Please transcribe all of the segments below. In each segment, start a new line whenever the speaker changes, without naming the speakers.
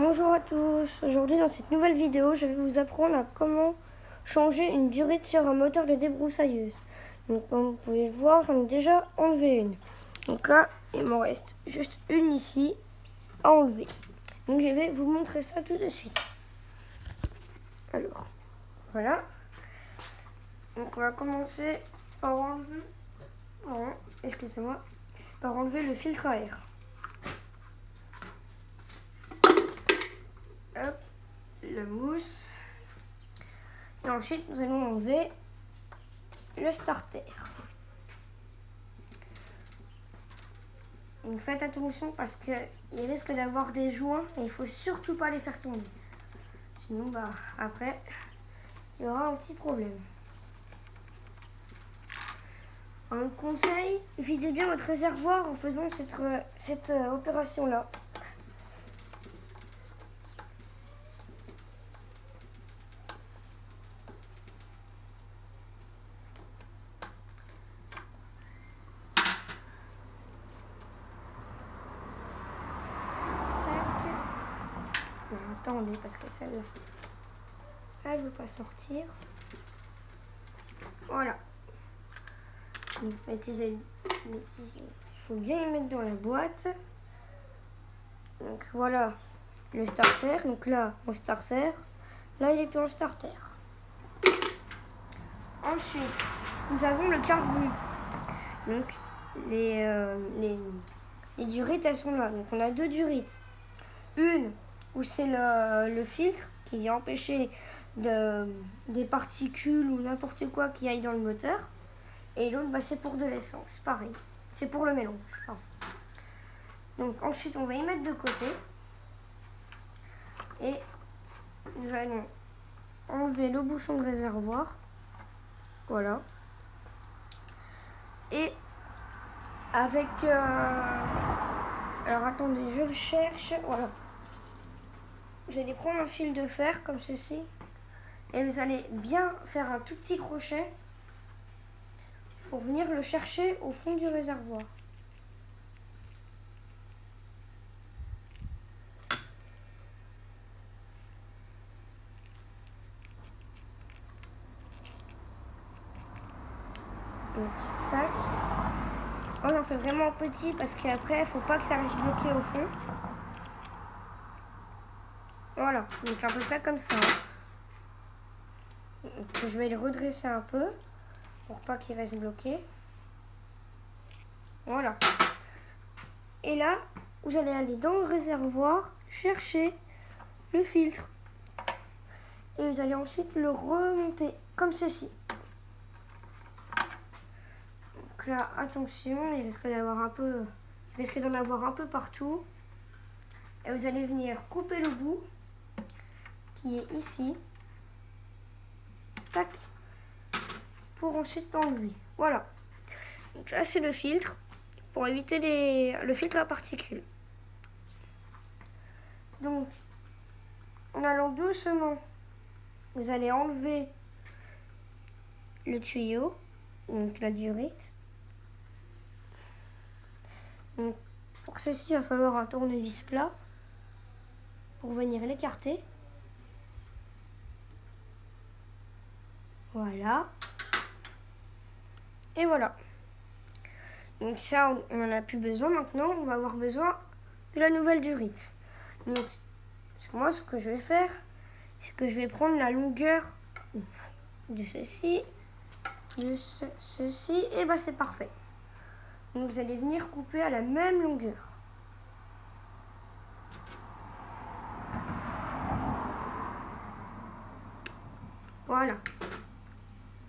Bonjour à tous, aujourd'hui dans cette nouvelle vidéo je vais vous apprendre à comment changer une durite sur un moteur de débroussailleuse. Donc comme vous pouvez le voir, j'en ai déjà enlevé une. Donc là il m'en reste juste une ici à enlever. Donc je vais vous montrer ça tout de suite. Alors voilà. Donc on va commencer par enlever, par enlever le filtre à air. Hop, la mousse. Et ensuite, nous allons enlever le starter. Donc faites attention parce qu'il risque d'avoir des joints et il ne faut surtout pas les faire tomber. Sinon, après, il y aura un petit problème. Un conseil, videz bien votre réservoir en faisant cette opération-là. Attendez, parce que celle-là, elle ne veut pas sortir. Voilà. Il faut bien les mettre dans la boîte. Donc voilà le starter. Donc là, mon starter. Là, il est plus en starter. Ensuite, nous avons le carbu. Donc les durites, elles sont là. Donc on a deux durites. Une où c'est le filtre qui vient empêcher des particules ou n'importe quoi qui aille dans le moteur. Et l'autre, c'est pour de l'essence, pareil. C'est pour le mélange. Donc ensuite, on va y mettre de côté. Et nous allons enlever le bouchon de réservoir. Voilà. Et avec... Alors attendez, je le cherche. Voilà. Vous allez prendre un fil de fer comme ceci. Et vous allez bien faire un tout petit crochet pour venir le chercher au fond du réservoir. Donc, tac. Moi, j'en fais vraiment petit parce qu'après, il ne faut pas que ça reste bloqué au fond. Voilà, donc à peu près comme ça. Donc, je vais le redresser un peu pour pas qu'il reste bloqué. Voilà. Et là, vous allez aller dans le réservoir chercher le filtre. Et vous allez ensuite le remonter comme ceci. Donc là, attention, il risque d'en avoir un peu partout. Et vous allez venir couper le bout qui est ici. Tac. Pour ensuite l'enlever. Voilà. Donc là, c'est le filtre pour éviter le filtre à particules. Donc, en allant doucement, vous allez enlever le tuyau, donc la durite. Donc, pour ceci, il va falloir un tournevis plat pour venir l'écarter. Voilà. Et voilà. Donc ça, on n'en a plus besoin maintenant. On va avoir besoin de la nouvelle durite. Donc, moi, ce que je vais faire, c'est que je vais prendre la longueur de ceci, ceci, et c'est parfait. Donc, vous allez venir couper à la même longueur. Voilà.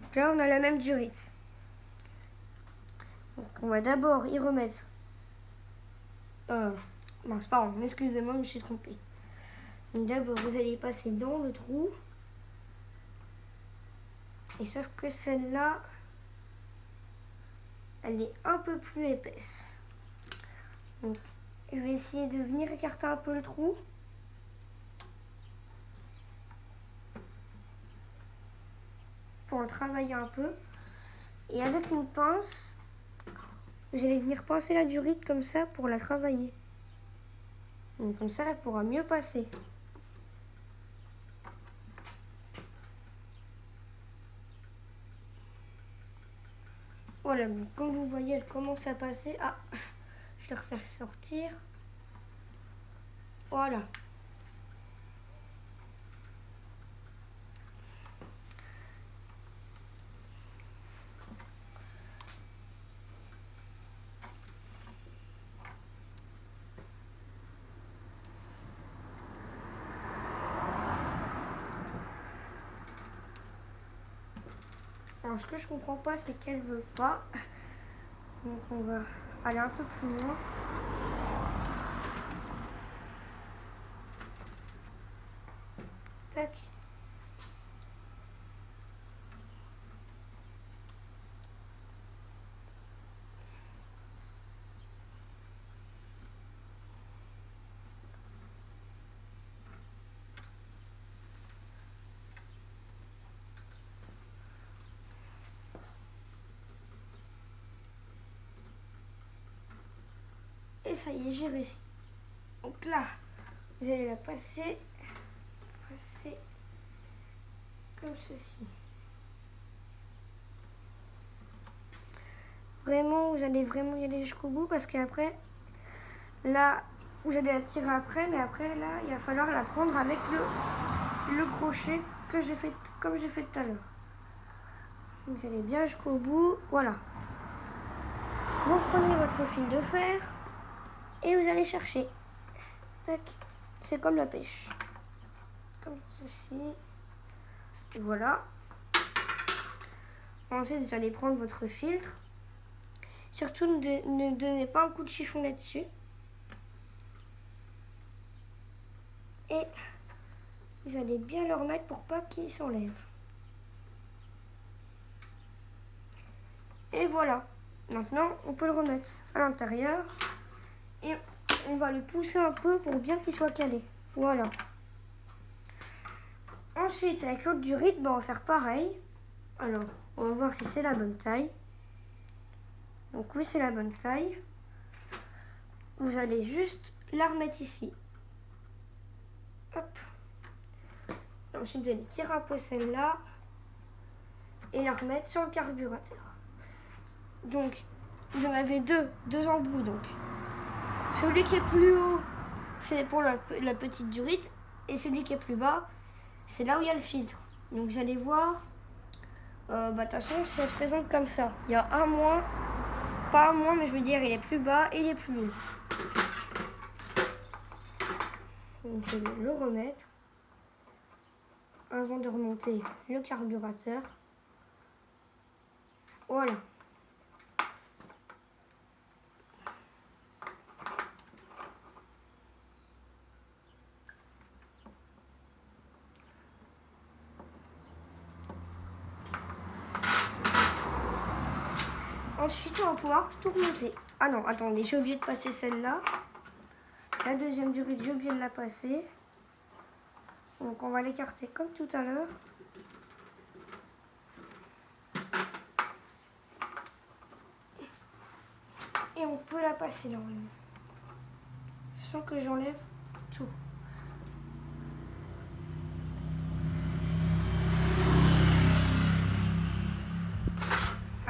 Donc là, on a la même durite. Donc, on va d'abord y remettre... mince, pardon, excusez-moi, je me suis trompée. Donc d'abord, vous allez passer dans le trou. Et sauf que celle-là, elle est un peu plus épaisse. Donc, je vais essayer de venir écarter un peu le trou. Pour le travailler un peu. Et avec une pince, vous allez venir pincer la durite comme ça pour la travailler. Donc comme ça, elle pourra mieux passer. Voilà, donc comme vous voyez, elle commence à passer. Ah, je vais la refaire sortir. Voilà. Alors, ce que je comprends pas, c'est qu'elle veut pas. Donc, on va aller un peu plus loin. Tac. Et ça y est, j'ai réussi. Donc là, vous allez la passer comme ceci. Vraiment, vous allez vraiment y aller jusqu'au bout parce qu'après, là, vous allez la tirer après, mais après, là, il va falloir la prendre avec le crochet que j'ai fait, comme j'ai fait tout à l'heure. Vous allez bien jusqu'au bout, voilà. Vous prenez votre fil de fer et vous allez chercher. Tac, c'est comme la pêche. Comme ceci. Voilà. Ensuite, vous allez prendre votre filtre. Surtout, ne donnez pas un coup de chiffon là-dessus. Et vous allez bien le remettre pour pas qu'il s'enlève. Et voilà. Maintenant, on peut le remettre à l'intérieur. Et on va le pousser un peu pour bien qu'il soit calé. Voilà. Ensuite, avec l'autre durite, on va faire pareil. Alors, on va voir si c'est la bonne taille. Donc oui, c'est la bonne taille. Vous allez juste la remettre ici. Hop. Ensuite, vous allez tirer un peu celle-là et la remettre sur le carburateur. Donc, vous en avez deux embouts. Donc, celui qui est plus haut, c'est pour la petite durite, et celui qui est plus bas, c'est là où il y a le filtre. Donc, vous allez voir. De toute façon, ça se présente comme ça. Il y a un moins, pas un moins, mais je veux dire, il est plus bas et il est plus haut. Donc, je vais le remettre avant de remonter le carburateur. Voilà. Ensuite, on va pouvoir tout remonter. Ah non, attendez, j'ai oublié de passer celle-là. La deuxième durite, j'ai oublié de la passer. Donc, on va l'écarter comme tout à l'heure. Et on peut la passer normalement. Sans que j'enlève tout.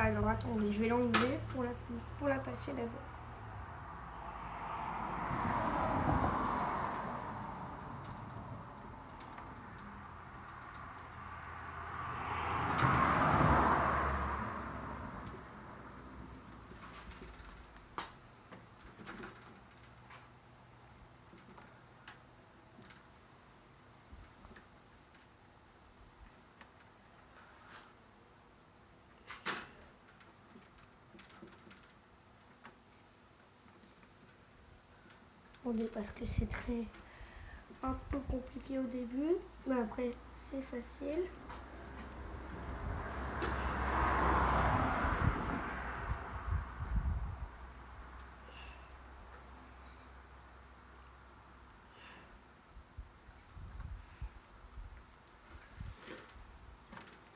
Alors, attendez, je vais l'enlever pour la passer d'abord. Parce que c'est un peu compliqué au début, mais après c'est facile.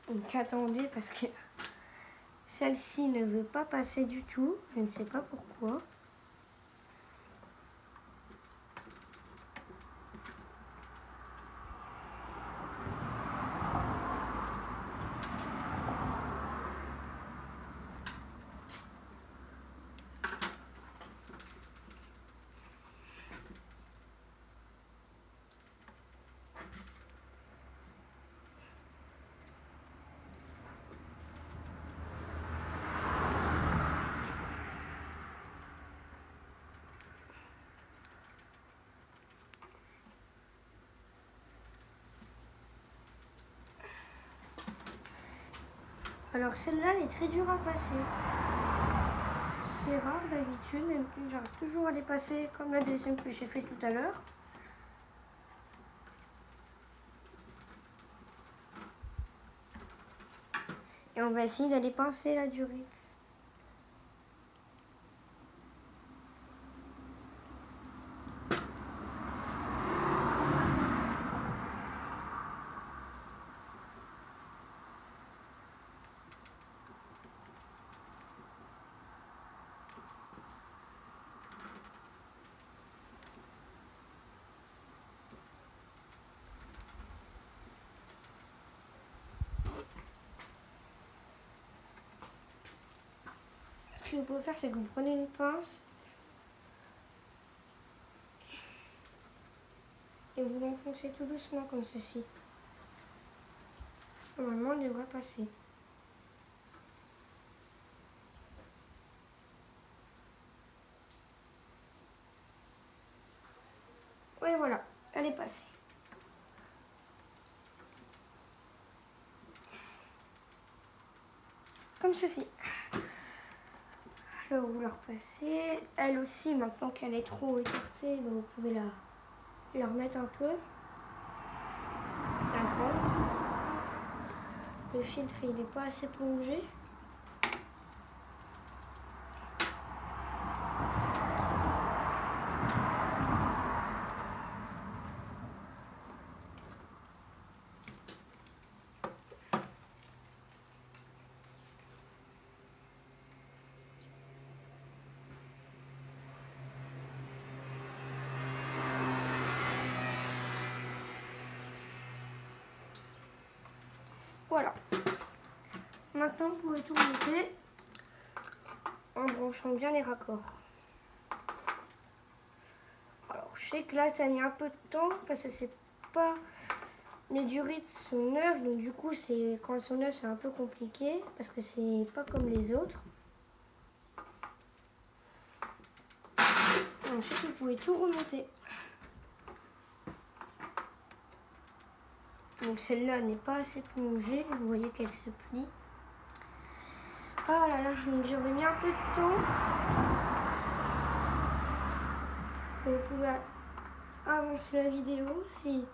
Donc attendez, parce que celle-ci ne veut pas passer du tout, je ne sais pas pourquoi. Alors celle-là, elle est très dure à passer. C'est rare d'habitude, mais j'arrive toujours à les passer comme la deuxième que j'ai fait tout à l'heure. Et on va essayer d'aller pincer la durite. Ce que vous pouvez faire, c'est que vous prenez une pince et vous l'enfoncez tout doucement comme ceci. Normalement, elle devrait passer. Oui, voilà, elle est passée. Comme ceci. Alors, vous la repassez. Elle aussi, maintenant qu'elle est trop écartée, ben, vous pouvez la remettre un peu. Un grand. Le filtre, il n'est pas assez plongé. Voilà. Maintenant, vous pouvez tout monter en branchant bien les raccords. Alors, je sais que là, ça a mis un peu de temps parce que c'est pas... Les durites sont neuves, donc du coup, quand elles sont neuves, c'est un peu compliqué parce que c'est pas comme les autres. Ensuite, vous pouvez tout remonter. Donc celle-là n'est pas assez plongée, vous voyez qu'elle se plie. Oh là là, donc j'aurais mis un peu de temps. Vous pouvez avancer la vidéo si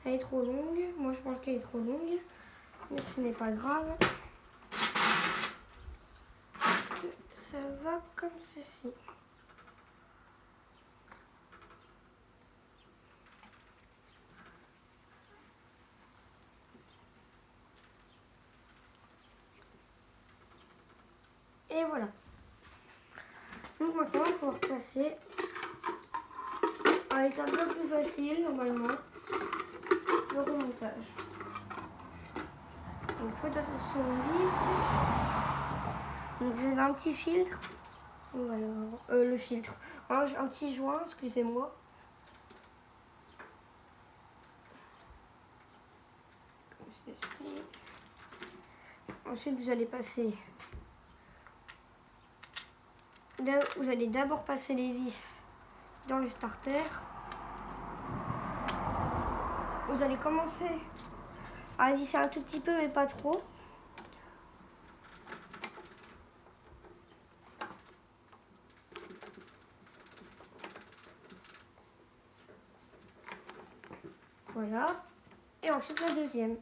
elle est trop longue. Moi je pense qu'elle est trop longue, mais ce n'est pas grave. Parce que ça va comme ceci. Et voilà. Donc maintenant, on va pouvoir passer à l'étape la plus facile, normalement, le remontage. Donc, faites attention aux vis. Donc, vous avez un petit filtre. Voilà. Le filtre. Un petit joint, excusez-moi. Comme ceci. Ensuite, vous allez passer... Vous allez d'abord passer les vis dans le starter. Vous allez commencer à visser un tout petit peu, mais pas trop. Voilà. Et ensuite la deuxième.